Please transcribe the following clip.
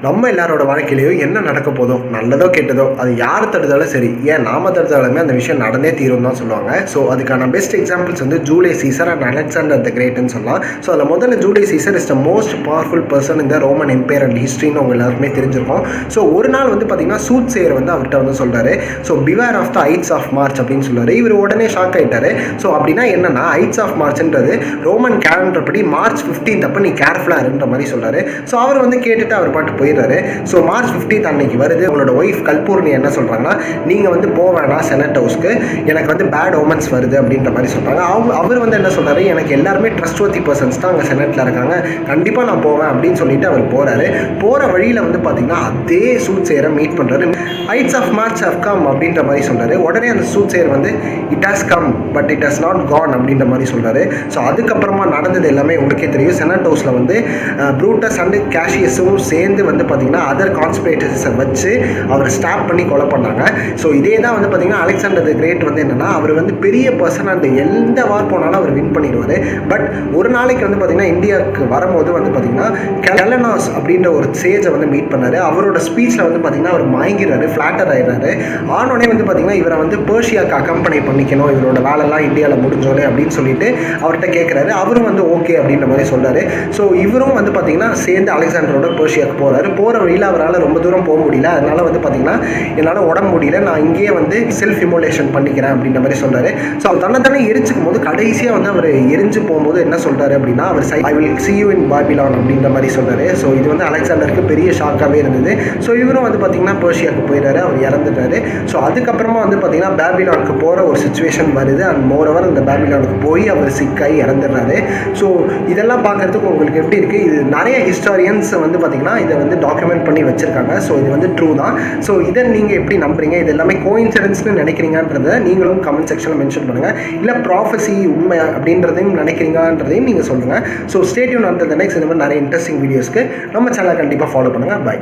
நம்ம எல்லாரோட வாழ்க்கையிலையும் என்ன நடக்க போதோ, நல்லதோ கெட்டதோ, அது யார் தடுத்தாலும் சரி, ஏன் நாம தடுத்தாலுமே அந்த விஷயம் நடந்தே தீரும் தான் சொல்லுவாங்க. ஸோ அதுக்கான பெஸ்ட் எக்ஸாம்பிள்ஸ் வந்து Julius Caesar and Alexander the கிரேட்னு சொல்லலாம். ஸோ அதில் முதல்ல Julius Caesar is the most powerful person இந்த ரோமன் எம்பையர் அண்ட் ஹிஸ்ட்ரின்னு அவங்க எல்லாருக்குமே தெரிஞ்சிருக்கும். ஸோ ஒரு நாள் வந்து பார்த்தீங்கன்னா சூட் சேயர் வந்து அவர்கிட்ட வந்து சொல்கிறாரு, so beware of the ides of March அப்படின்னு சொல்லுவார். இவர் உடனே ஷாக் ஆகிட்டாரு. ஸோ அப்படின்னா என்னன்னா, ஐட்ஸ் ஆஃப் மார்ச்ன்றது ரோமன் கேலண்டர் படி மார்ச் 15 அப்போ நீ கேர்ஃபுல்லாக இருன்ற மாதிரி சொல்கிறாரு. ஸோ அவர் வந்து கேட்டுட்டு அவர் பாட்டு போயிடுறாரு. ஸோ மார்ச் 15 அன்னைக்கு வருது. உங்களோட ஒய்ஃப் கல்பூர்னி என்ன சொல்கிறாங்கன்னா, நீங்கள் வந்து போக வேணாம் செனட் ஹவுஸ்க்கு, எனக்கு வந்து பேட் ஓமன்ஸ் வருது அப்படின்ற மாதிரி சொல்கிறாங்க. அவர் வந்து என்ன சொல்கிறாரு, எனக்கு எல்லாருமே ட்ரஸ்ட்வர்த்தி பர்சன்ஸ் தான் அங்கே செனட்டில் இருக்காங்க, கண்டிப்பாக நான் போவேன் அப்படின்னு சொல்லிட்டு அவர் போகிறாரு. போகிற வழியில் வந்து பார்த்தீங்கன்னா அதே சூட் சேரை மீட் பண்ணுறாரு. Ides of March have come அப்படின்ற மாதிரி சொல்கிறாரு. உடனே அந்த சூட் சேர் வந்து it has come but it has not gone அப்படின்ற மாதிரி சொல்கிறாரு. ஸோ அதுக்கப்புறமா நடந்தது எல்லாமே உங்களுக்கே தெரியும். செனட் ஹவுஸில் வந்து ப்ரூட்டஸ் அண்டு கேஷியஸும் சேர்ந்து வந்து பார்த்தீங்கன்னா அதர் கான்ஸ்பிரேட்டர்ஸை வச்சு அவரை ஸ்டாப் பண்ணி கொலை பண்ணாங்க. ஸோ இதே தான் வந்து பார்த்தீங்கன்னா அலெக்சாண்டர் தி கிரேட் வந்து என்னன்னா, அவர் வந்து பெரிய பர்சன், அந்த எந்த வார் போனாலும் அவர் வின் பண்ணிடுவார். பட் ஒரு நாளைக்கு வந்து பார்த்தீங்கன்னா இந்தியாவுக்கு வரும்போது வந்து பார்த்தீங்கன்னா கெலனாஸ் அப்படின்ற ஒரு சேஜை வந்து மீட் பண்ணார். அவரோட ஸ்பீச்சில் வந்து பார்த்தீங்கன்னா அவர் மயங்கிறாரு, ஃப்ளாட்டர் ஆயிடுறாரு. ஆனோடனே வந்து பார்த்தீங்கன்னா இவரை வந்து பேர்ஷியாவுக்கு அக்கம்பெனி பண்ணிக்கணும், இவரோட வேலைலாம் இந்தியாவில் முடிஞ்சோலே அப்படின்னு சொல்லிட்டு அவர்கிட்ட கேட்குறாரு. அவரும் வந்து ஓகே அப்படின்ற மாதிரி சொல்கிறாரு. ஸோ இவரும் வந்து பார்த்தீங்கன்னா சேர்ந்து அலெக்சாண்டரோட பேர்ஷியாவுக்கு போகிறாரு. போகிற வழியில் அவரால் ரொம்ப தூரம் போக முடியல. அதனால் வந்து பார்த்தீங்கன்னா என்னால் உடம்பு முடியல, நான் இங்கேயே வந்து செல்ஃப் இமோலேஷன் பண்ணிக்கிறேன் அப்படின்ற மாதிரி சொல்கிறாரு. ஸோ அவர் தன்னை எரிச்சுக்கும் போது கடைசியாக வந்து அவர் எரிஞ்சு போகும்போது என்ன சொல்கிறாரு அப்படின்னா, அவர் I will see you in Babylon அப்படின்ற மாதிரி சொல்கிறாரு. ஸோ இது வந்து அலெக்சாண்டருக்கு பெரிய ஷாக்காகவே இருந்தது. ஸோ இவரும் வந்து பார்த்தீங்கன்னா பேர்ஷியாவுக்கு போயிடுறாரு, அவர் இறந்துட்டாரு. ஸோ அதுக்கப்புறமா வந்து பார்த்தீங்கன்னா பேபிலானுக்கு போகிற ஒரு சுச்சுவேஷன் வருது. அண்ட் மோரோவர் அந்த பேபிலானுக்கு போய் அவர் சிக்காகி இறந்துடுறாரு. ஸோ இதெல்லாம் பார்க்குறதுக்கு உங்களுக்கு எப்படி இருக்குது? இது நிறைய ஹிஸ்டாரியன்ஸ் வந்து பார்த்தீங்கன்னா இதை வந்து டாக்குமெண்ட் பண்ணி வச்சுருக்காங்க. ஸோ இது வந்து ட்ரூ தான். ஸோ இதை நீங்கள் எப்படி நம்புறீங்க? இது எல்லாமே கோஇன்சிடென்ஸ்னு நினைக்கிறீங்கன்றதை நீங்களும் கமெண்ட் செக்ஷனில் மென்ஷன் பண்ணுங்கள். இல்லை ப்ராஃபஸி உண்மை அப்படின்றதையும் நினைக்கிறீங்கன்றதையும் நீங்கள் சொல்லுங்கள். So stay tune until the next. இந்த மாதிரி நிறைய இன்ட்ரெஸ்டிங் வீடியோஸ்க்கு நம்ம சேனலை கண்டிப்பாக ஃபாலோ பண்ணுங்கள். பை.